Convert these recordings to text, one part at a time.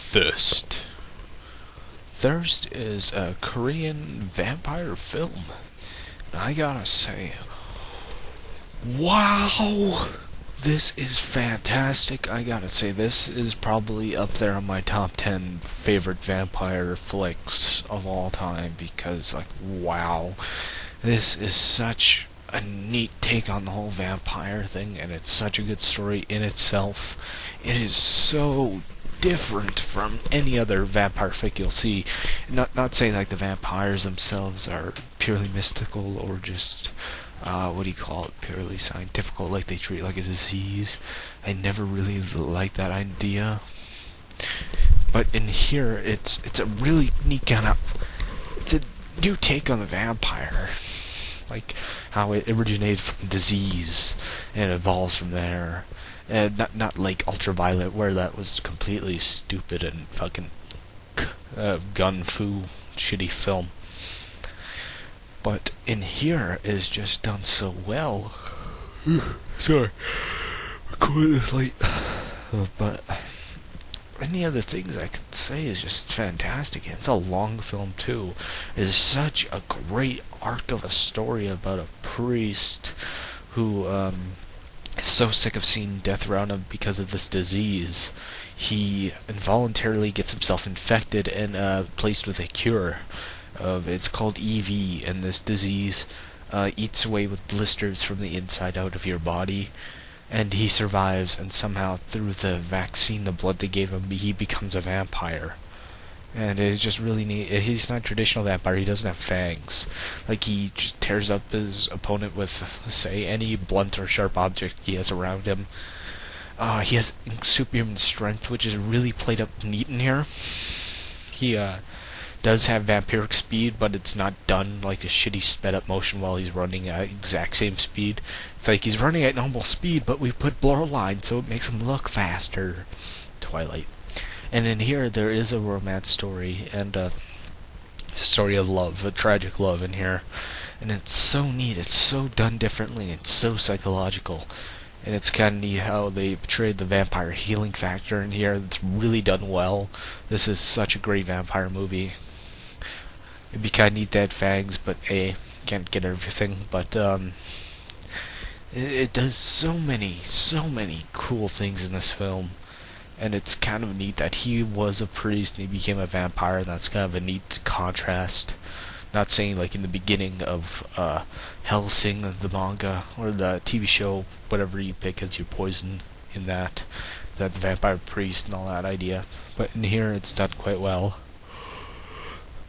Thirst. Thirst is a Korean vampire film. And I gotta say, wow! This is fantastic. I gotta say, this is probably up there on my top 10 favorite vampire flicks of all time because, wow. This is such a neat take on the whole vampire thing, and it's such a good story in itself. It is so different from any other vampire fic you'll see. Not saying like the vampires themselves are purely mystical or just purely scientific, like they treat it like a disease. I never really liked that idea. But in here, it's a really neat it's a new take on the vampire. Like how it originated from disease and it evolves from there. And not like Ultraviolet, where that was completely stupid and fucking gun-fu shitty film. But in here is just done so well. Sorry, recording this late. But any other things I could say is just fantastic. It's a long film too. It's such a great arc of a story about a priest who is so sick of seeing death around him because of this disease. He involuntarily gets himself infected and placed with a cure. It's called EV, and this disease eats away with blisters from the inside out of your body. And he survives, and somehow through the vaccine, the blood they gave him, he becomes a vampire. And it's just really neat. He's not a traditional vampire, he doesn't have fangs. Like, he just tears up his opponent with, say, any blunt or sharp object he has around him. He has superhuman strength, which is really played up neat in here. He does have vampiric speed, but it's not done like a shitty sped up motion while he's running at exact same speed. It's like he's running at normal speed, but we put blur lines so it makes him look faster. Twilight. And in here there is a romance story and a story of love, a tragic love in here. And it's so neat, it's so done differently, it's so psychological. And it's kind of neat how they portrayed the vampire healing factor in here. It's really done well. This is such a great vampire movie. It'd be kind of neat to add fangs, but can't get everything. But it does so many cool things in this film, and it's kind of neat that he was a priest and he became a vampire. And that's kind of a neat contrast. Not saying like in the beginning of Hellsing, the manga or the TV show, whatever you pick as your poison in that the vampire priest and all that idea. But in here, it's done quite well.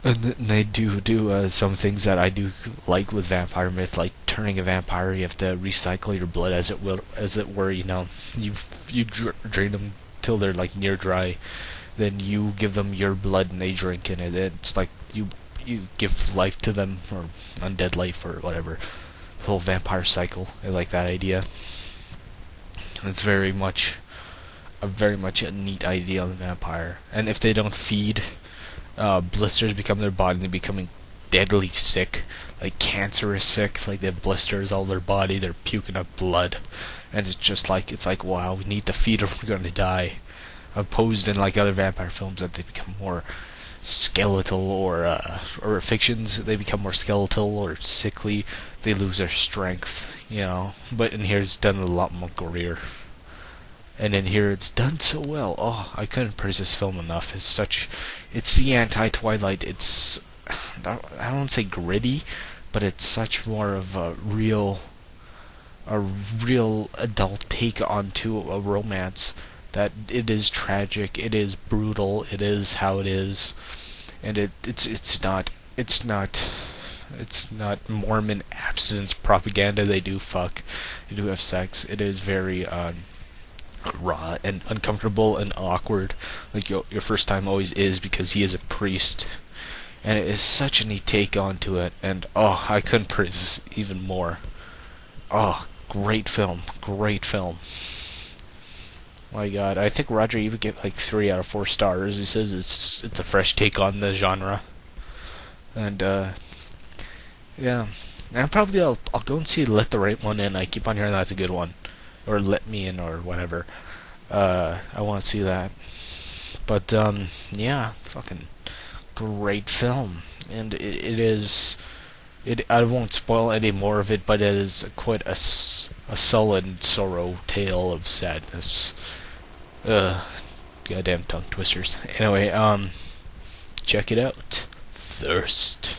And they do some things that I do like with vampire myth, like turning a vampire. You have to recycle your blood, as it were. You know, you drain them till they're like near dry, then you give them your blood and they drink, and it's like you give life to them, or undead life, or whatever. The whole vampire cycle. I like that idea. It's very much a neat idea on the vampire. And if they don't feed, blisters become their body and they becoming deadly sick, like cancerous sick, like they have blisters all their body, they're puking up blood, and it's like wow, we need to feed them, we're gonna die. Opposed in like other vampire films that they become more skeletal, or fictions, they become more skeletal or sickly, they lose their strength, you know. But in here it's done a lot more gorier. And in here it's done so well. Oh, I couldn't praise this film enough. It's the anti-Twilight. It's, I don't want to say gritty, but it's such more of a real adult take onto a romance, that it is tragic, it is brutal, it is how it is, and it's not Mormon abstinence propaganda. They do fuck, they do have sex. It is very raw and uncomfortable and awkward, like your first time always is, because he is a priest, and it is such a neat take onto it. And oh, I couldn't praise this even more. Oh, great film. My God, I think Roger even gave like 3 out of 4 stars. He says it's a fresh take on the genre, and yeah. And probably I'll go and see Let the Right One In. I keep on hearing that's a good one, or Let Me In, or whatever. I want to see that. But yeah, fucking great film, and it is. I won't spoil any more of it, but it is quite a sullen sorrow tale of sadness. Goddamn tongue twisters. Anyway, check it out. Thirst.